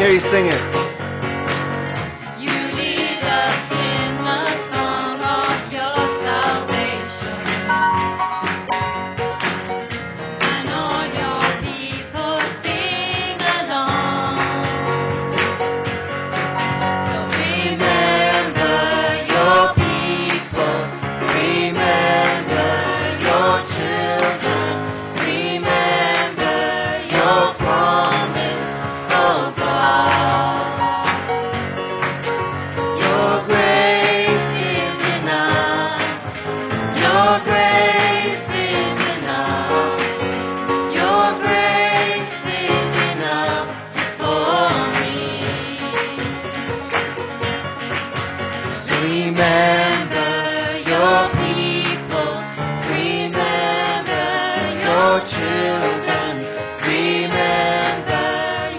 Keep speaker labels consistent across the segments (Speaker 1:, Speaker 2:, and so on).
Speaker 1: hear you sing it.
Speaker 2: You lead us in the song of your salvation, and all your people sing along. So remember your people, remember your children, remember your promise, oh God. Your grace is enough. Your grace is enough. Your grace is enough for me. Remember your people. Remember your children. Remember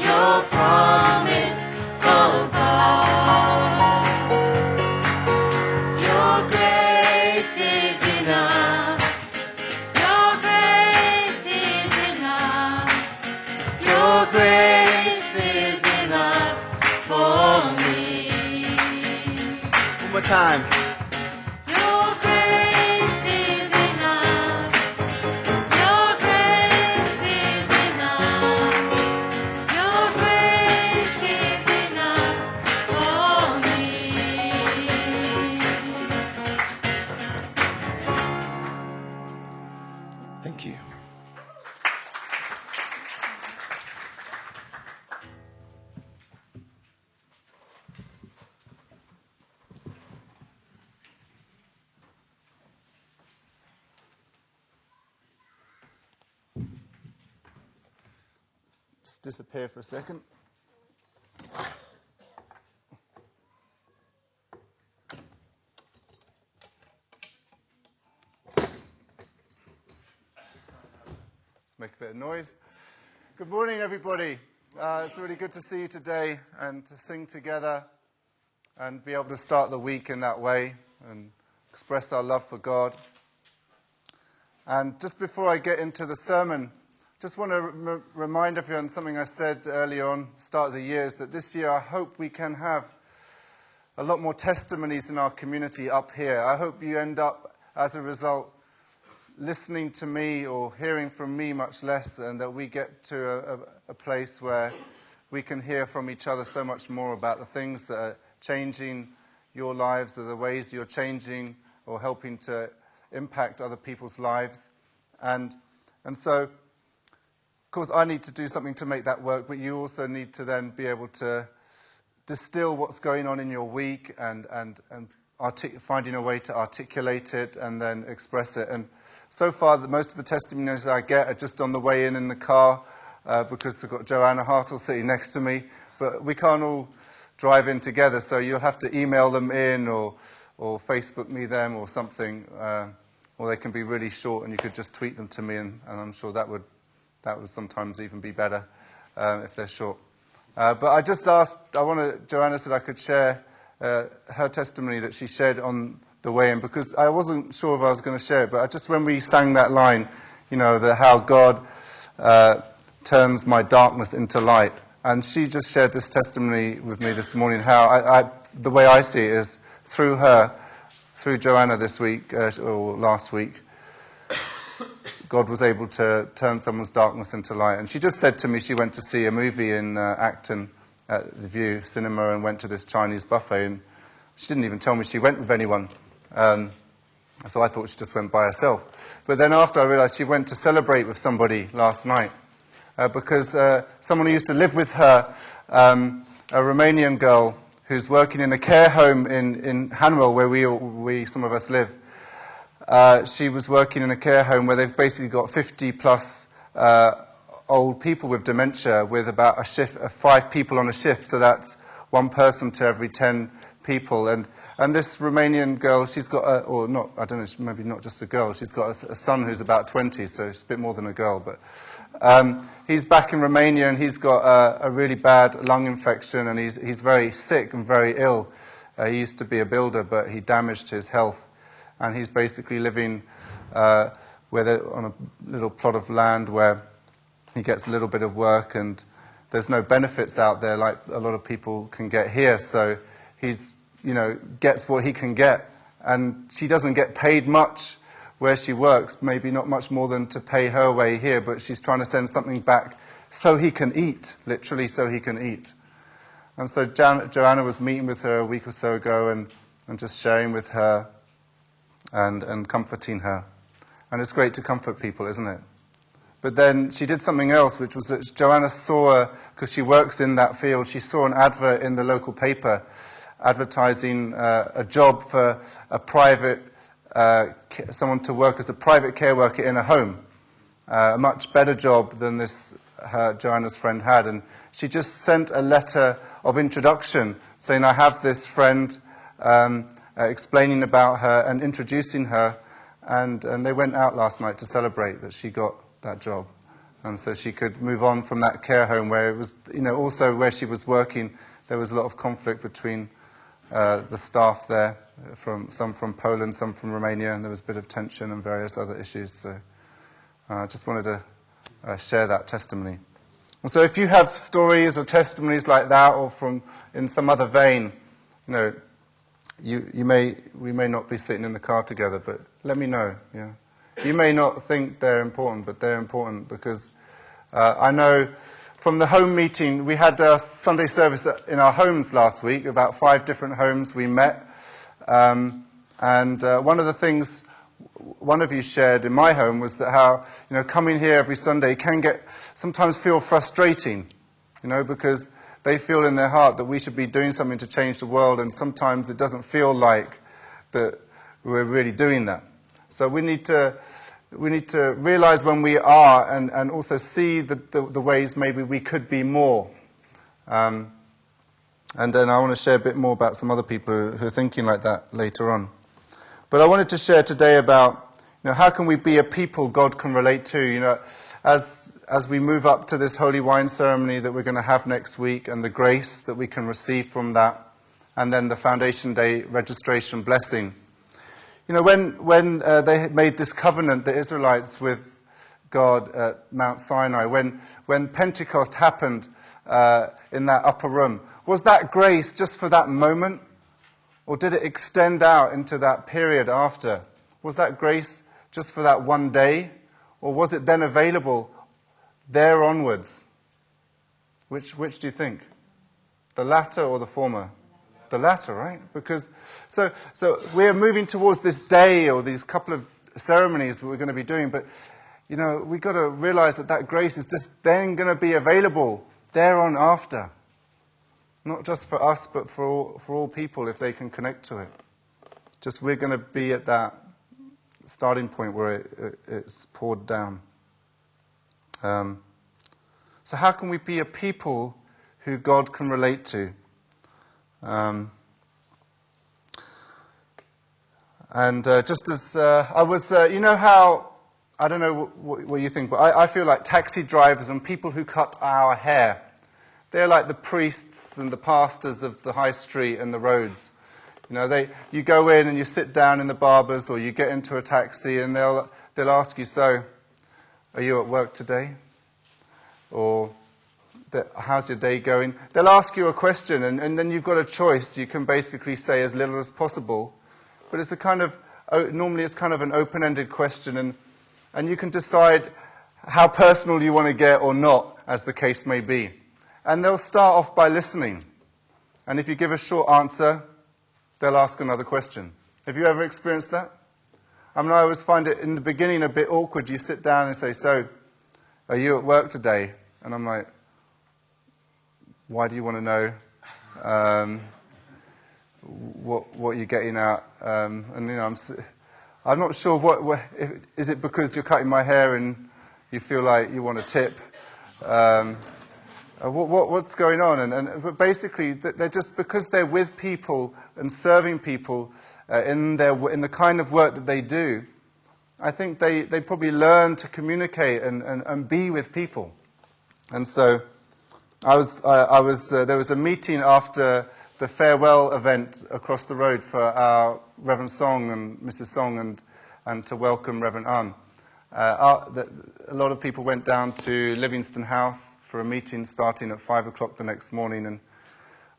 Speaker 2: your promise, oh God. Your grace is enough. Your grace is enough. Your grace is enough for me.
Speaker 1: One more time.
Speaker 2: Your grace is enough. Your grace is enough. Your grace is enough for me.
Speaker 1: Thank you. Just disappear for a second. Let's make a bit of noise. Good morning, everybody. It's really good to see you today and to sing together and be able to start the week in that way and express our love for God. And just before I get into the sermon, just want to remind everyone something I said earlier on, start of the year, is that this year I hope we can have a lot more testimonies in our community up here. I hope you end up, as a result, listening to me or hearing from me much less, and that we get to a place where we can hear from each other so much more about the things that are changing your lives, or the ways you're changing or helping to impact other people's lives. And so, of course, I need to do something to make that work, but you also need to then be able to distill what's going on in your week and finding a way to articulate it and then express it. And so far, most of the testimonies I get are just on the way in the car, because I've got Joanna Hartle sitting next to me. But we can't all drive in together, so you'll have to email them in or Facebook me them or something. Or they can be really short and you could just tweet them to me, and I'm sure that would sometimes even be better if they're short. But I just asked, Joanna said I could share her testimony that she shared on the way in, because I wasn't sure if I was going to share it, but just when we sang that line, how God turns my darkness into light. And she just shared this testimony with me this morning, how the way I see it is through her, through Joanna this week, or last week, God was able to turn someone's darkness into light. And she just said to me she went to see a movie in Acton at the View Cinema and went to this Chinese buffet. And she didn't even tell me she went with anyone. So I thought she just went by herself. But then after I realized she went to celebrate with somebody last night. Because someone who used to live with her, a Romanian girl who's working in a care home in Hanwell, where we some of us live. She was working in a care home where they've basically got 50-plus old people with dementia, with about a shift of 5 people on a shift. So that's 1 person to every 10 people. And this Romanian girl, she's got maybe not just a girl. She's got a son who's about 20, so she's a bit more than a girl. But he's back in Romania, and he's got a really bad lung infection, and he's very sick and very ill. He used to be a builder, but he damaged his health. And he's basically living on a little plot of land where he gets a little bit of work, and there's no benefits out there like a lot of people can get here. So he's, gets what he can get. And she doesn't get paid much where she works, maybe not much more than to pay her way here, but she's trying to send something back so he can eat, literally so he can eat. And so Joanna was meeting with her a week or so ago and just sharing with her and comforting her. And it's great to comfort people, isn't it? But then she did something else, which was that Joanna saw, because she works in that field, she saw an advert in the local paper advertising a job for a private, someone to work as a private care worker in a home. A much better job than this Joanna's friend had. And she just sent a letter of introduction saying, I have this friend, explaining about her and introducing her. And they went out last night to celebrate that she got that job. And so she could move on from that care home where it was, also where she was working, there was a lot of conflict between the staff there, some from Poland, some from Romania, and there was a bit of tension and various other issues. So I just wanted to share that testimony. And so if you have stories or testimonies like that, or from in some other vein, we may not be sitting in the car together, but let me know. Yeah, you may not think they're important, but they're important because I know from the home meeting, we had a Sunday service in our homes last week, about 5 different homes we met. And one of the things one of you shared in my home was that how, coming here every Sunday can sometimes feel frustrating, because they feel in their heart that we should be doing something to change the world, and sometimes it doesn't feel like that we're really doing that. So we need to realize when we are, and also see the ways maybe we could be more. And then I want to share a bit more about some other people who are thinking like that later on. But I wanted to share today about, how can we be a people God can relate to, as we move up to this holy wine ceremony that we're going to have next week, and the grace that we can receive from that, and then the Foundation Day registration blessing. When they made this covenant, the Israelites, with God at Mount Sinai, when Pentecost happened in that upper room, was that grace just for that moment? Or did it extend out into that period after? Was that grace just for that one day? Or was it then available there onwards? Which do you think? The latter or the former? The latter, right? Because so we're moving towards this day or these couple of ceremonies that we're going to be doing, but we've got to realize that grace is just then going to be available thereon after. Not just for us, but for all people if they can connect to it. Just we're going to be at that starting point where it's poured down. So how can we be a people who God can relate to? Just as I was, how, I don't know what you think, but I feel like taxi drivers and people who cut our hair, they're like the priests and the pastors of the high street and the roads. You go in and you sit down in the barbers, or you get into a taxi and they'll ask you, so, are you at work today? Or, how's your day going? They'll ask you a question, and then you've got a choice. You can basically say as little as possible. But it's normally it's kind of an open-ended question, and you can decide how personal you want to get or not, as the case may be. And they'll start off by listening. And if you give a short answer, they'll ask another question. Have you ever experienced that? I always find it in the beginning a bit awkward. You sit down and say, so, are you at work today? And I'm like, why do you want to know what you're getting at? I'm not sure is it because you're cutting my hair and you feel like you want a tip? What's going on? But basically, they're just because they're with people and serving people in the kind of work that they do. I think they probably learn to communicate and be with people. And so, there was a meeting after the farewell event across the road for our Reverend Song and Mrs. Song and to welcome Reverend An. a lot of people went down to Livingston House for a meeting starting at 5 o'clock the next morning, and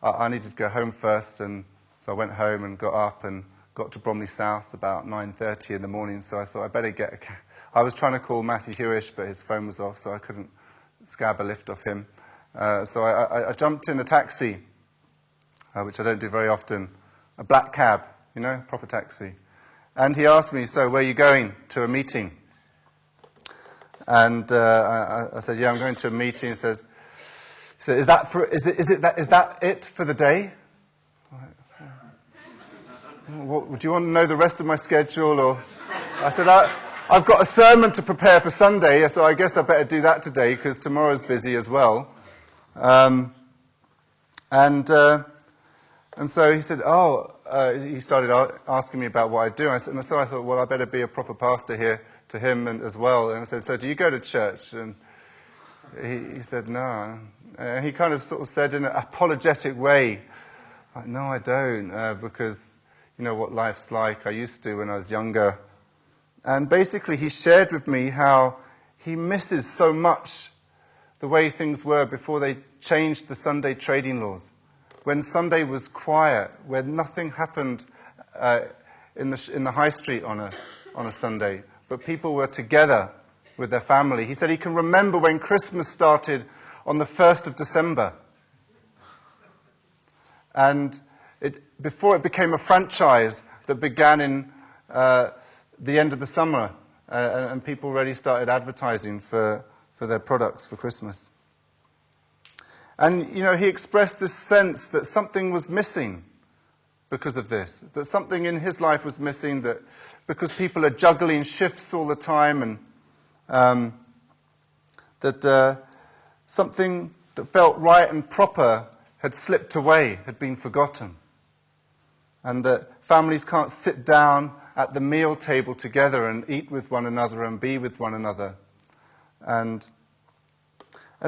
Speaker 1: I needed to go home first, and so I went home and got up and got to Bromley South about 9:30 in the morning, so I thought I'd better get a cab. I was trying to call Matthew Hewish, but his phone was off, so I couldn't scab a lift off him. So I jumped in a taxi, which I don't do very often, a black cab, proper taxi. And he asked me, "So where are you going? To a meeting?" And I said, "Yeah, I'm going to a meeting." He said, "Is that it for the day?" What, do you want to know the rest of my schedule? Or I said, I've got a sermon to prepare for Sunday, so I guess I better do that today because tomorrow's busy as well. And so he said, he started asking me about what I do. And so I thought, well, I better be a proper pastor here to him as well. And I said, "So do you go to church?" And he said, "No." And he kind of sort of said in an apologetic way, like, "No, I don't, because you know what life's like. I used to when I was younger." And basically he shared with me how he misses so much the way things were before they changed the Sunday trading laws. When Sunday was quiet, where nothing happened in the high street on a Sunday, but people were together with their family. He said he can remember when Christmas started on the 1st of December. And before it became a franchise that began in the end of the summer, and people already started advertising for their products for Christmas. And, he expressed this sense that something was missing because of this, that something in his life was missing, that because people are juggling shifts all the time, and that something that felt right and proper had slipped away, had been forgotten. And that families can't sit down at the meal table together and eat with one another and be with one another. And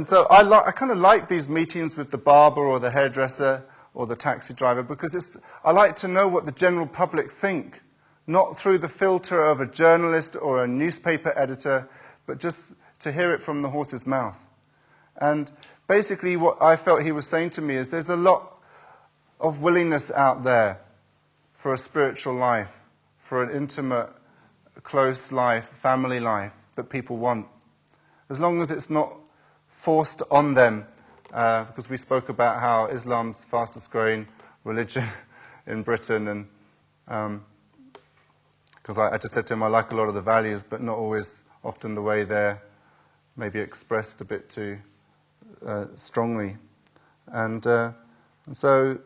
Speaker 1: so I kind of like these meetings with the barber or the hairdresser or the taxi driver because I like to know what the general public think, not through the filter of a journalist or a newspaper editor, but just to hear it from the horse's mouth. And basically what I felt he was saying to me is there's a lot of willingness out there for a spiritual life, for an intimate, close life, family life that people want. As long as it's not forced on them, because we spoke about how Islam's the fastest growing religion in Britain, and because I just said to him I like a lot of the values, but not always often the way they're maybe expressed a bit too strongly. And so,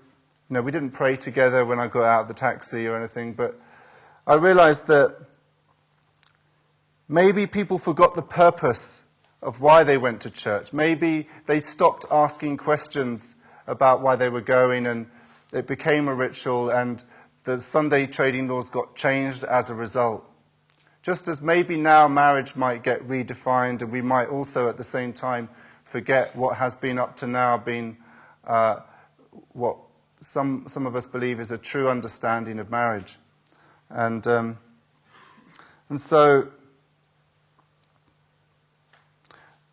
Speaker 1: we didn't pray together when I got out of the taxi or anything, but I realized that maybe people forgot the purpose of why they went to church. Maybe they stopped asking questions about why they were going, and it became a ritual, and the Sunday trading laws got changed as a result. Just as maybe now marriage might get redefined, and we might also at the same time forget what has been up to now been what some of us believe is a true understanding of marriage. And so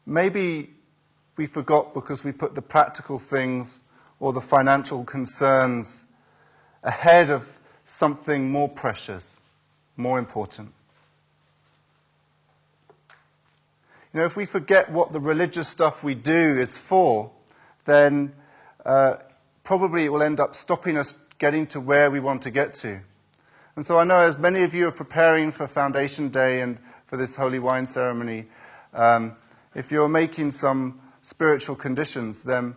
Speaker 1: maybe we forgot because we put the practical things or the financial concerns ahead of something more precious, more important. If we forget what the religious stuff we do is for, then probably it will end up stopping us getting to where we want to get to. And so I know as many of you are preparing for Foundation Day and for this Holy Wine ceremony, if you're making some spiritual conditions, then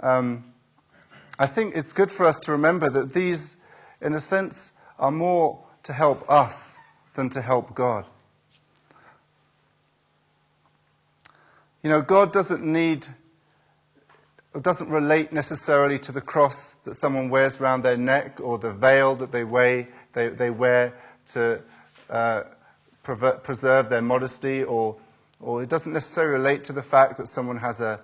Speaker 1: I think it's good for us to remember that these, in a sense, are more to help us than to help God. God doesn't relate necessarily to the cross that someone wears around their neck or the veil that they wear to preserve their modesty, or it doesn't necessarily relate to the fact that someone has a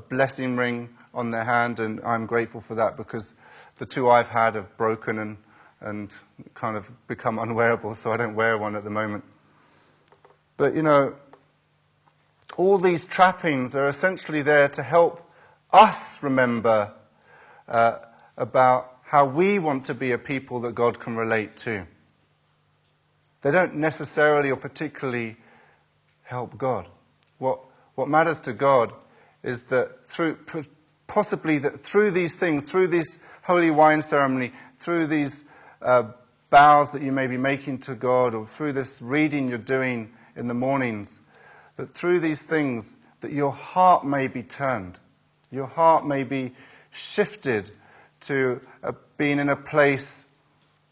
Speaker 1: blessing ring on their hand, and I'm grateful for that because the two I've had have broken and kind of become unwearable, so I don't wear one at the moment. But, all these trappings are essentially there to help us remember about how we want to be a people that God can relate to. They don't necessarily or particularly help God. What matters to God is that possibly through these things, through this holy wine ceremony, through these vows that you may be making to God, or through this reading you're doing in the mornings, that through these things that your heart may be turned. Your heart may be shifted to being in a place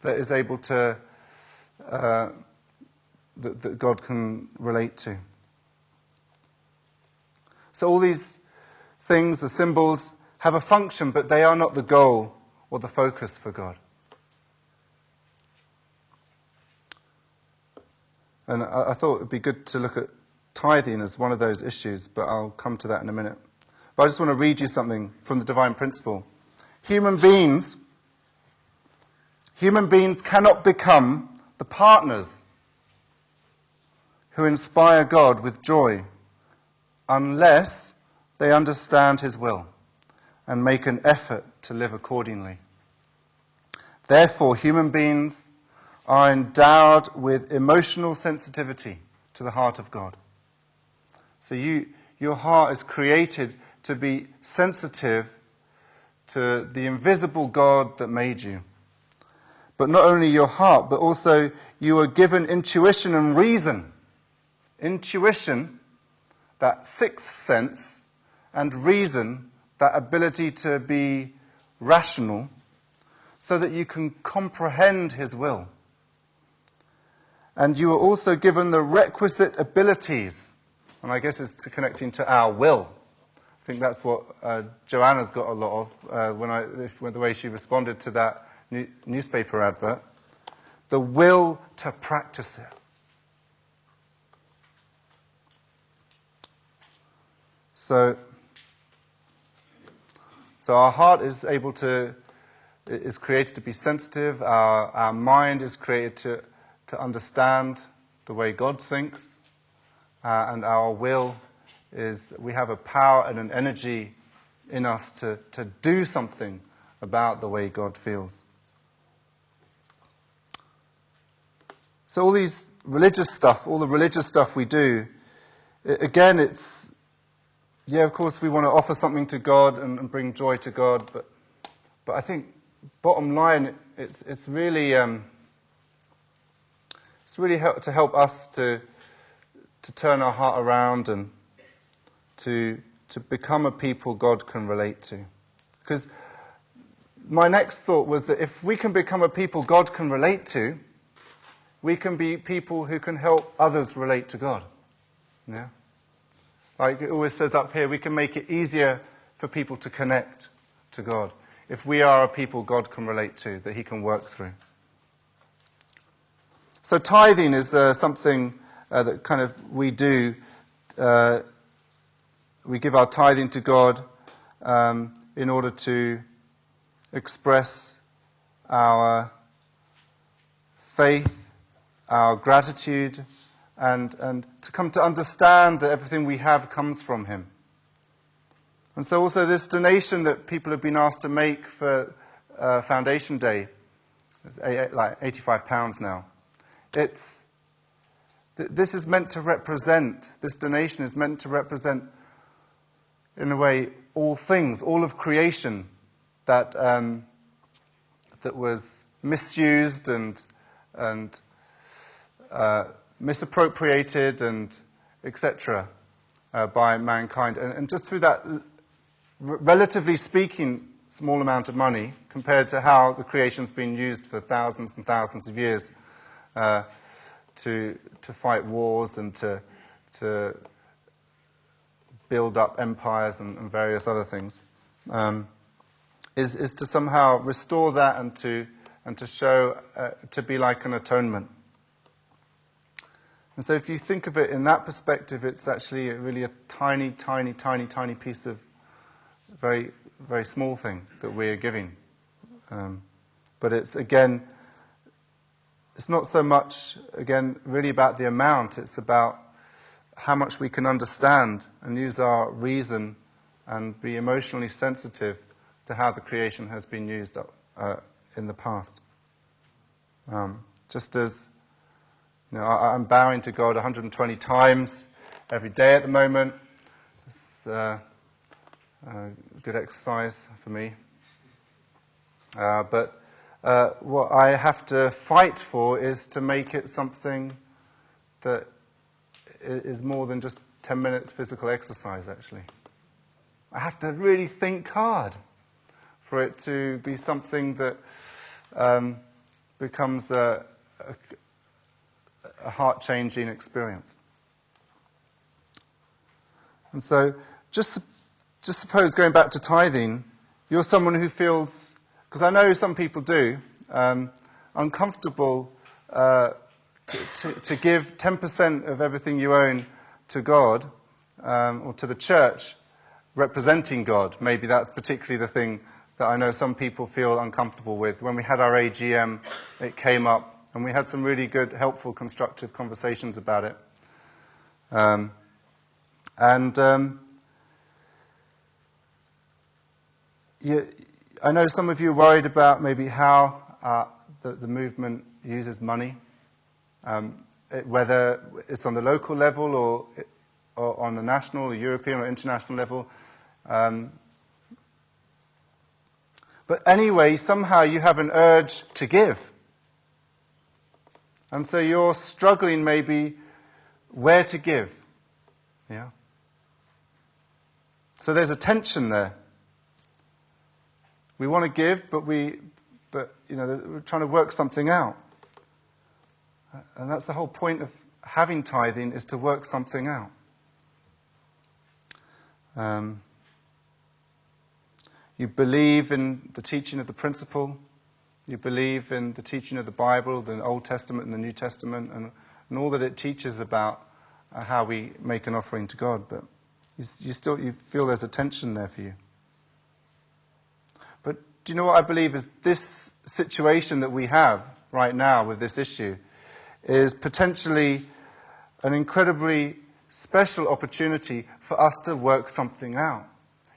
Speaker 1: that is able to, that God can relate to. So all these things, the symbols, have a function, but they are not the goal or the focus for God. And I thought it would be good to look at tithing as one of those issues, but I'll come to that in a minute. But I just want to read you something from the Divine Principle. Human beings cannot become the partners who inspire God with joy unless they understand His will and make an effort to live accordingly. Therefore, human beings are endowed with emotional sensitivity to the heart of God. So your heart is created to be sensitive to the invisible God that made you. But not only your heart, but also you are given intuition and reason. Intuition, that sixth sense, and reason, that ability to be rational, so that you can comprehend His will. And you are also given the requisite abilities, and I guess it's connecting to our will. I think that's what Joanna's got a lot of the way she responded to that newspaper advert. The will to practice it. So our heart is created to be sensitive. Our mind is created to understand the way God thinks. And our will is, we have a power and an energy in us to do something about the way God feels. So all the religious stuff we do, again, it's, yeah, of course we want to offer something to God and bring joy to God, but I think bottom line, it's really to help us to turn our heart around and to become a people God can relate to. Because my next thought was that if we can become a people God can relate to, we can be people who can help others relate to God. Yeah? Like it always says up here, we can make it easier for people to connect to God if we are a people God can relate to, that He can work through. So tithing is something that kind of we do. We give our tithing to God in order to express our faith, our gratitude, and to come to understand that everything we have comes from Him. And so also this donation that people have been asked to make for Foundation Day, it's like £85 now. This is meant to represent, this donation is meant to represent, in a way, all things, all of creation that was misused and misappropriated and etc. By mankind. And just through that, relatively speaking, small amount of money compared to how the creation's been used for thousands and thousands of years to fight wars and to build up empires and various other things, is to somehow restore that and to show to be like an atonement. And so if you think of it in that perspective, it's actually really a tiny, tiny, tiny, tiny piece of very, very small thing that we're giving. But it's, again, it's not so much, again, really about the amount. It's about how much we can understand and use our reason and be emotionally sensitive to how the creation has been used in the past. Just as I'm bowing to God 120 times every day at the moment. It's good exercise for me. But what I have to fight for is to make it something that is more than just 10 minutes physical exercise, actually. I have to really think hard for it to be something that becomes a heart-changing experience. And so, just suppose, going back to tithing, you're someone who feels, because I know some people do, uncomfortable to give 10% of everything you own to God, or to the church, representing God. Maybe that's particularly the thing that I know some people feel uncomfortable with. When we had our AGM, it came up, and we had some really good, helpful, constructive conversations about it. I know some of you are worried about maybe how the movement uses money, whether it's on the local level or on the national or European or international level. But anyway, somehow you have an urge to give. And so you're struggling maybe where to give. Yeah. So there's a tension there. We want to give, but we're trying to work something out. And that's the whole point of having tithing, is to work something out. You believe in the teaching of the principle. You believe in the teaching of the Bible, the Old Testament and the New Testament, and all that it teaches about how we make an offering to God. But you feel there's a tension there for you. But do you know what I believe is this situation that we have right now with this issue is potentially an incredibly special opportunity for us to work something out.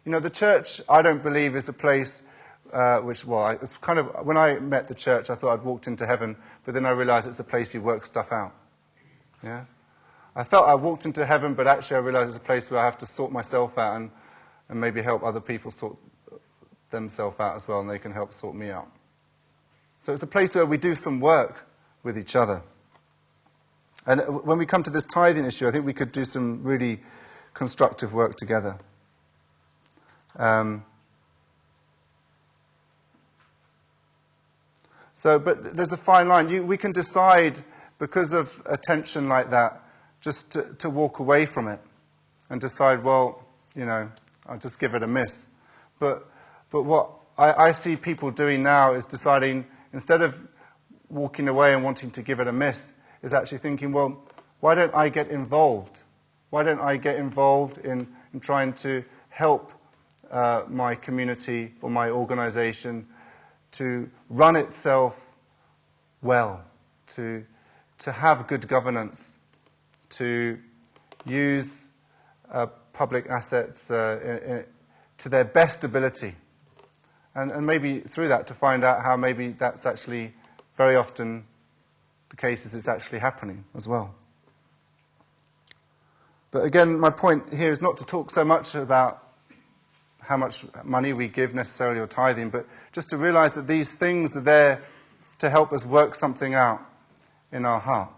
Speaker 1: The church, I don't believe, is a place it's kind of, when I met the church, I thought I'd walked into heaven, but then I realized it's a place you work stuff out. Yeah? I felt I walked into heaven, but actually I realized it's a place where I have to sort myself out and maybe help other people sort themselves out as well, and they can help sort me out. So it's a place where we do some work with each other. And when we come to this tithing issue, I think we could do some really constructive work together. But there's a fine line. We can decide, because of a tension like that, just to walk away from it and decide, well, I'll just give it a miss. But what I see people doing now is deciding, instead of walking away and wanting to give it a miss, is actually thinking, well, why don't I get involved? Why don't I get involved in trying to help my community or my organization to run itself well, to have good governance, to use public assets to their best ability. And maybe through that to find out how maybe that's actually very often the case, is it's actually happening as well. But again, my point here is not to talk so much about how much money we give necessarily, or tithing, but just to realize that these things are there to help us work something out in our heart.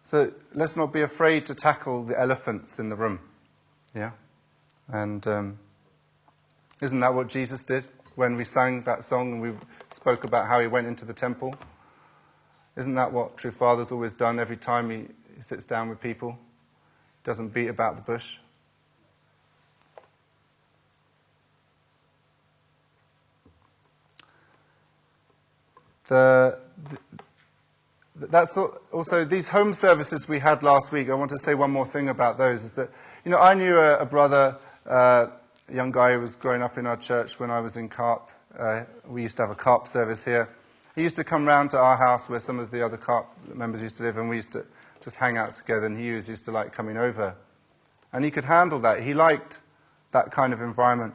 Speaker 1: So let's not be afraid to tackle the elephants in the room. Yeah? And isn't that what Jesus did when we sang that song and we spoke about how he went into the temple? Isn't that what True Father's always done every time he sits down with people? Doesn't beat about the bush. That's also these home services we had last week. I want to say one more thing about those. Is that I knew a brother a young guy who was growing up in our church when I was in CARP. We used to have a CARP service here. He used to come round to our house where some of the other CARP members used to live, and we used to just hang out together, and he used to like coming over. And he could handle that. He liked that kind of environment.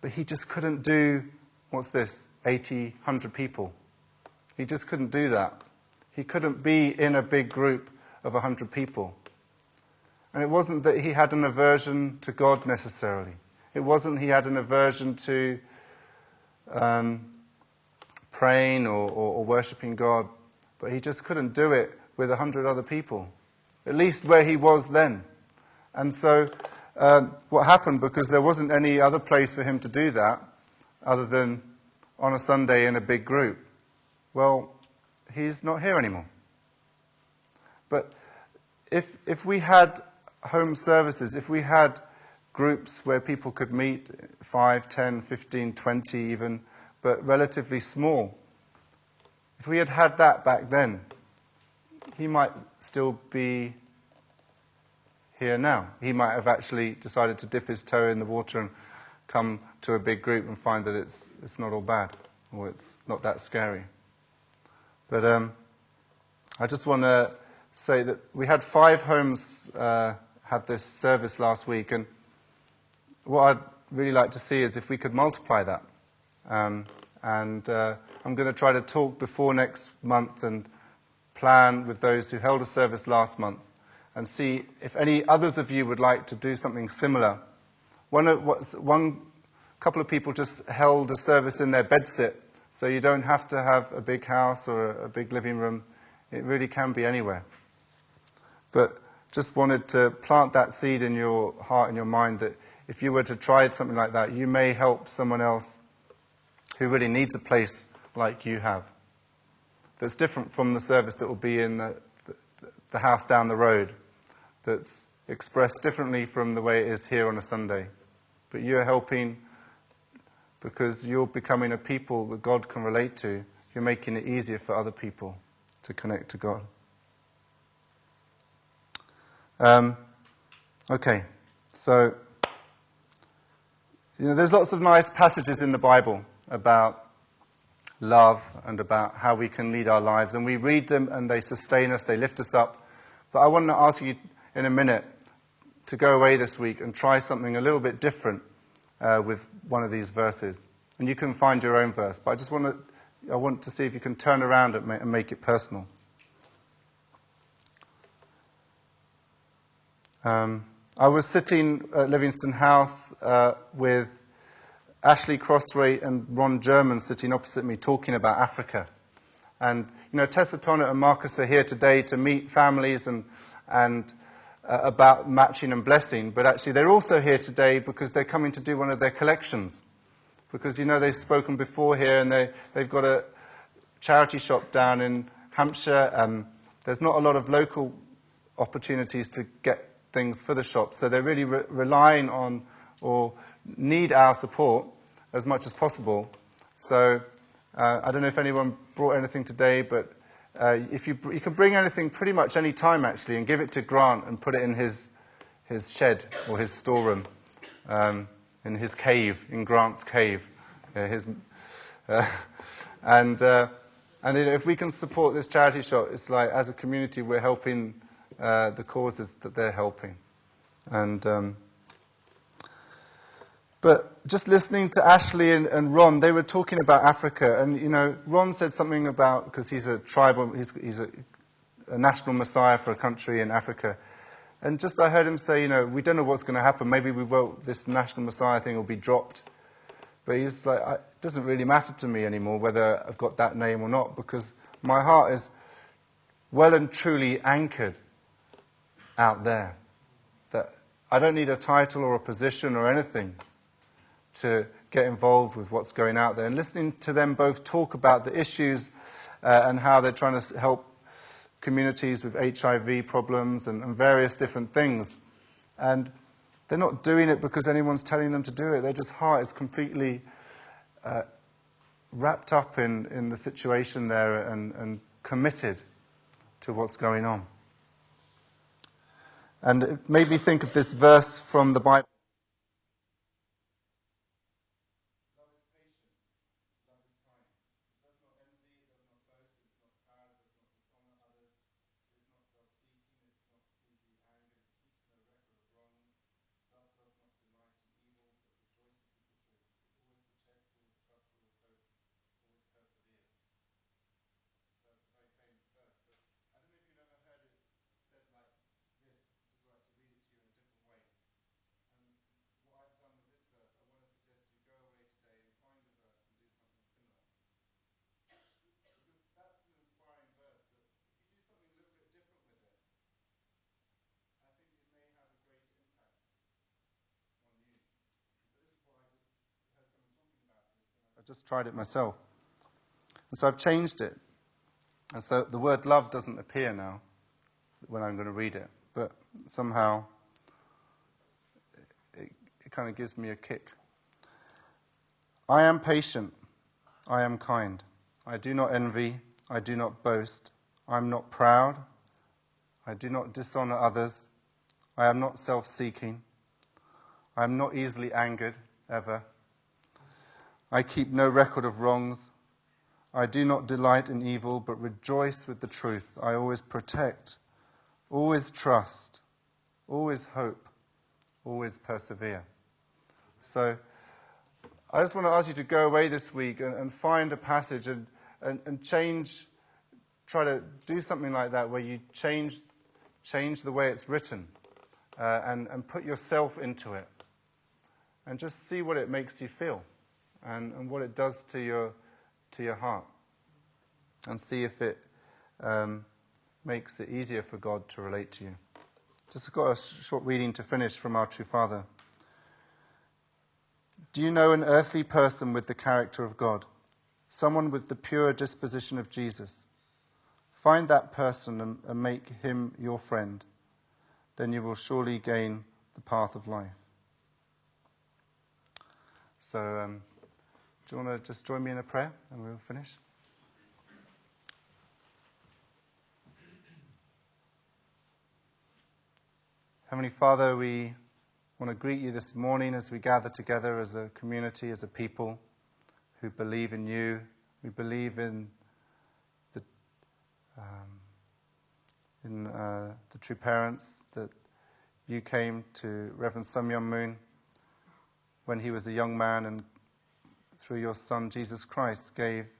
Speaker 1: But he just couldn't do, 80, 100 people. He just couldn't do that. He couldn't be in a big group of 100 people. And it wasn't that he had an aversion to God necessarily. It wasn't he had an aversion to praying or worshipping God. But he just couldn't do it with 100 other people, at least where he was then. And so what happened, because there wasn't any other place for him to do that other than on a Sunday in a big group, well, he's not here anymore. But if we had home services, if we had groups where people could meet, 5, 10, 15, 20 even, but relatively small, if we had had that back then, he might still be here now. He might have actually decided to dip his toe in the water and come to a big group and find that it's not all bad, or it's not that scary. But I just want to say that we had 5 homes have this service last week, and what I'd really like to see is if we could multiply that. I'm going to try to talk before next month and plan with those who held a service last month and see if any others of you would like to do something similar. One couple of people just held a service in their bedsit, so you don't have to have a big house or a big living room. It really can be anywhere. But just wanted to plant that seed in your heart and your mind that if you were to try something like that, you may help someone else who really needs a place like you have, that's different from the service that will be in the house down the road, that's expressed differently from the way it is here on a Sunday. But you're helping because you're becoming a people that God can relate to. You're making it easier for other people to connect to God. Okay, so there's lots of nice passages in the Bible about love and about how we can lead our lives, and we read them and they sustain us, they lift us up. But I want to ask you in a minute to go away this week and try something a little bit different with one of these verses. And you can find your own verse, but I want to see if you can turn around and make it personal. I was sitting at Livingston House with Ashley Crosswaite and Ron German sitting opposite me talking about Africa. And, Tessa Tonnett and Marcus are here today to meet families and about matching and blessing. But actually they're also here today because they're coming to do one of their collections. Because, they've spoken before here and they've got a charity shop down in Hampshire. There's not a lot of local opportunities to get things for the shop. So they're really relying on or need our support as much as possible. So I don't know if anyone brought anything today, but if you can bring anything pretty much any time actually and give it to Grant and put it in his shed or his storeroom, in his cave, in Grant's cave. And if we can support this charity shop, it's like as a community we're helping the causes that they're helping. But just listening to Ashley and Ron, they were talking about Africa. And, Ron said something about, because he's a tribal, he's a national messiah for a country in Africa. And just I heard him say, we don't know what's going to happen. Maybe this national messiah thing will be dropped. But he's like, it doesn't really matter to me anymore whether I've got that name or not, because my heart is well and truly anchored out there. That I don't need a title or a position or anything to get involved with what's going out there. And listening to them both talk about the issues and how they're trying to help communities with HIV problems and various different things. And they're not doing it because anyone's telling them to do it. Their just heart is completely wrapped up in the situation there and committed to what's going on. And it made me think of this verse from the Bible. just tried it myself. And so I've changed it. And so the word love doesn't appear now when I'm going to read it. But somehow it kind of gives me a kick. I am patient. I am kind. I do not envy. I do not boast. I am not proud. I do not dishonor others. I am not self-seeking. I am not easily angered, ever. I keep no record of wrongs. I do not delight in evil, but rejoice with the truth. I always protect, always trust, always hope, always persevere. So I just want to ask you to go away this week and find a passage and change, try to do something like that where you change the way it's written and put yourself into it. And just see what it makes you feel and what it does to your heart. And see if it makes it easier for God to relate to you. Just got a short reading to finish from our True Father. Do you know an earthly person with the character of God? Someone with the pure disposition of Jesus? Find that person and make him your friend. Then you will surely gain the path of life. So, do you want to just join me in a prayer and we'll finish? Heavenly Father, we want to greet you this morning as we gather together as a community, as a people who believe in you. We believe in the true parents, that you came to Reverend Sun Myung Moon when he was a young man, and through your Son Jesus Christ gave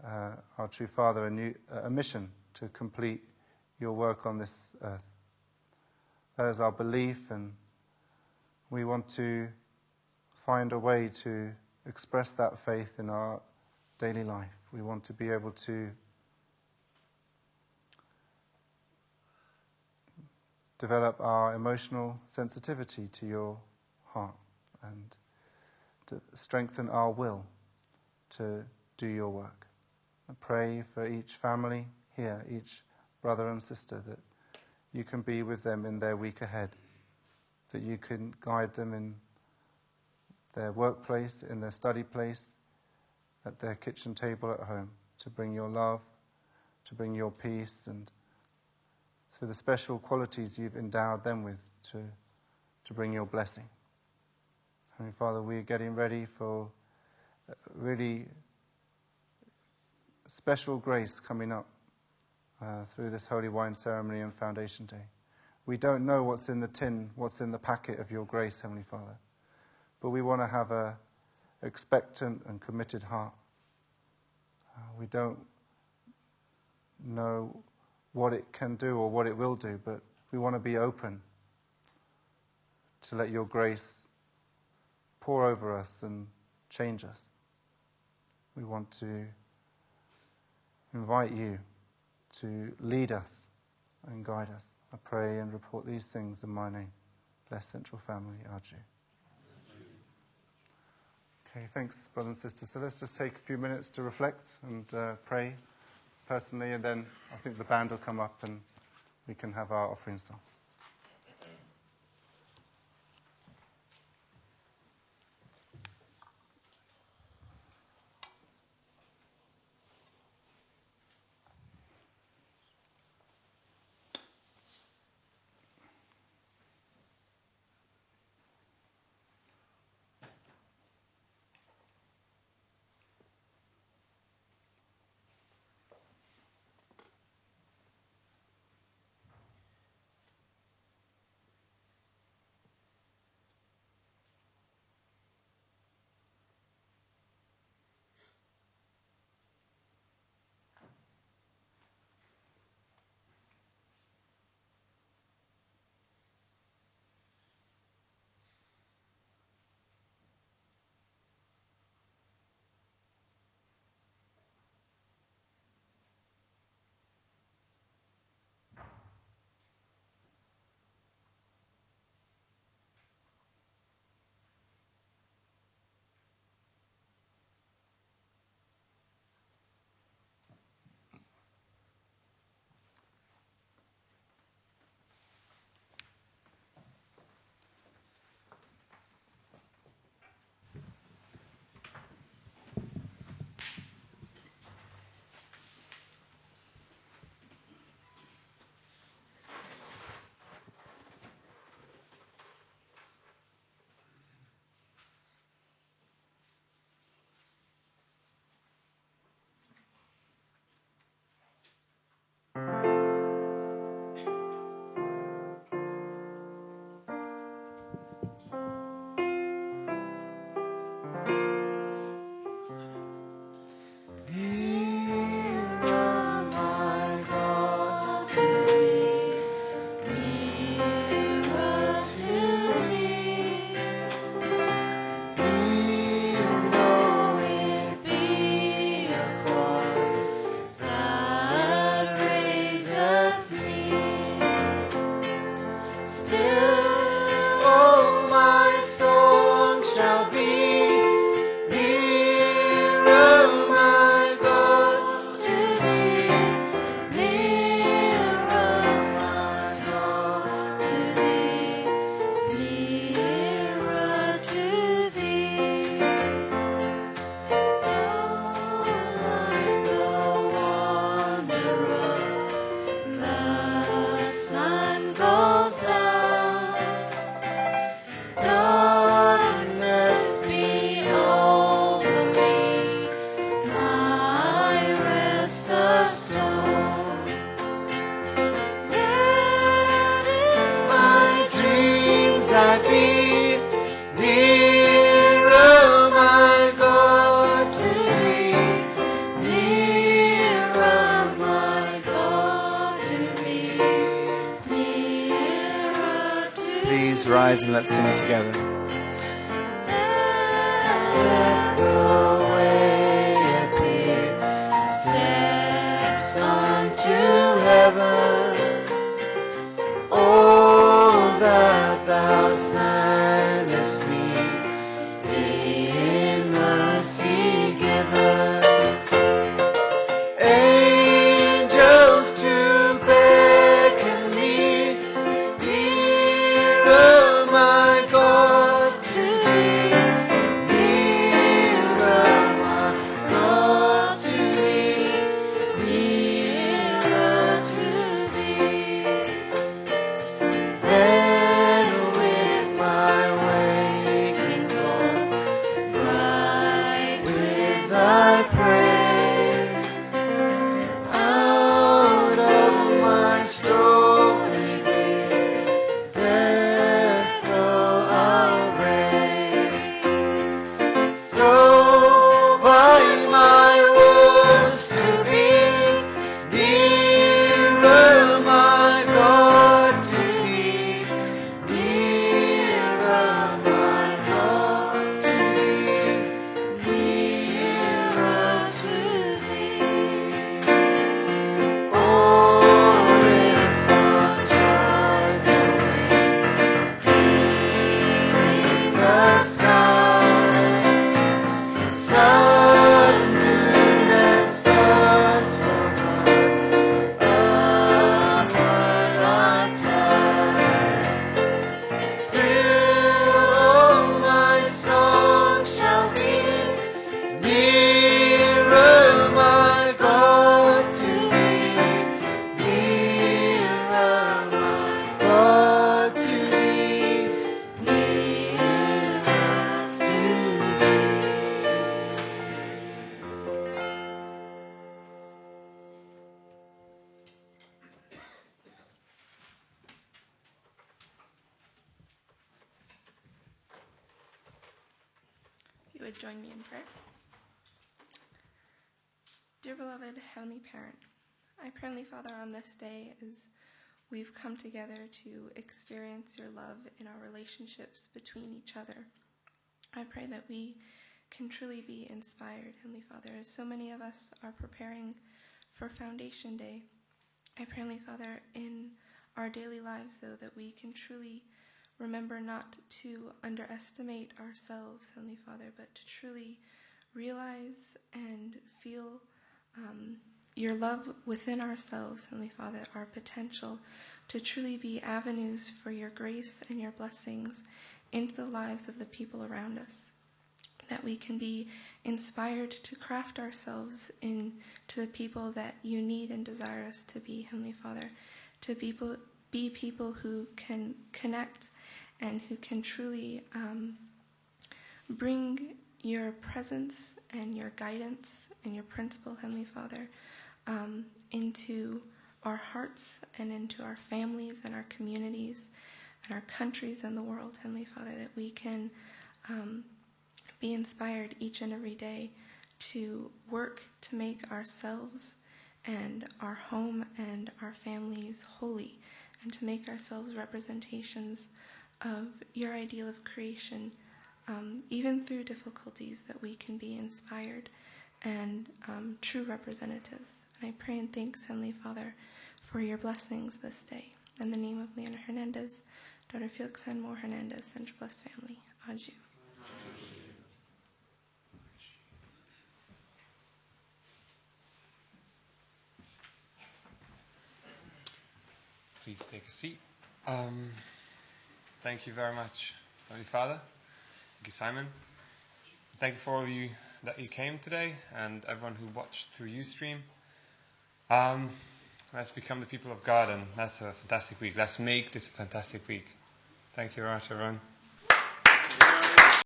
Speaker 1: our True Father a mission to complete your work on this earth. That is our belief, and we want to find a way to express that faith in our daily life. We want to be able to develop our emotional sensitivity to your heart and to strengthen our will to do your work. I pray for each family here, each brother and sister, that you can be with them in their week ahead, that you can guide them in their workplace, in their study place, at their kitchen table at home, to bring your love, to bring your peace, and through the special qualities you've endowed them with, to bring your blessing. Heavenly Father, we're getting ready for really special grace coming up through this Holy Wine Ceremony and Foundation Day. We don't know what's in the tin, what's in the packet of your grace, Heavenly Father, but we want to have an expectant and committed heart. We don't know what it can do or what it will do, but we want to be open to let your grace pour over us and change us. We want to invite you to lead us and guide us. I pray and report these things in my name. Bless Central Family, Arju. Okay, thanks, brothers and sisters. So let's just take a few minutes to reflect and pray personally, and then I think the band will come up and we can have our offering song.
Speaker 3: Please rise and let's sing together.
Speaker 2: Let the way appear, steps unto heaven. Oh, that thou sendest me in mercy given. Angels to beckon me, nearer, my God, to thee. Nearer, my God, to thee. Nearer to thee. Then with my waking thoughts, bright with thy praise, out of my stormy days, Bethel I'll raise. So by my woes to be nearer, my God, to thee. Nearer, my God, to thee. Nearer to thee. Oh, if on joyful wing, cleaving the sky, sun, moon, and stars from apart I fly. Still all my song shall be nearer, my God, to thee. Nearer, my God, to thee. Nearer to thee.
Speaker 4: If you would join me in prayer. Dear beloved Heavenly Parent, I pray, Heavenly Father, on this day as we've come together to experience your love in our relationships between each other, I pray that we can truly be inspired, Heavenly Father, as so many of us are preparing for Foundation Day. I pray, Heavenly Father, in our daily lives, though, that we can truly remember not to underestimate ourselves, Heavenly Father, but to truly realize and feel your love within ourselves, Heavenly Father, our potential to truly be avenues for your grace and your blessings into the lives of the people around us. That we can be inspired to craft ourselves into the people that you need and desire us to be, Heavenly Father, to be people who can connect and who can truly bring your presence and your guidance and your principle, Heavenly Father, into our hearts and into our families and our communities and our countries and the world, Heavenly Father, that we can be inspired each and every day to work to make ourselves and our home and our families holy, and to make ourselves representations of your ideal of creation, even through difficulties, that we can be inspired and true representatives. And I pray and thanks, Heavenly Father, for your blessings this day. In the name of Leona Hernandez, daughter Felix and Moore Hernandez, Central Blessed Family, Aju.
Speaker 5: Please take a seat. Thank you very much, Holy Father. Thank you, Simon. Thank you for all of you that you came today and everyone who watched through Ustream. Let's become the people of God, and that's a fantastic week. Let's make this a fantastic week. Thank you very much, everyone.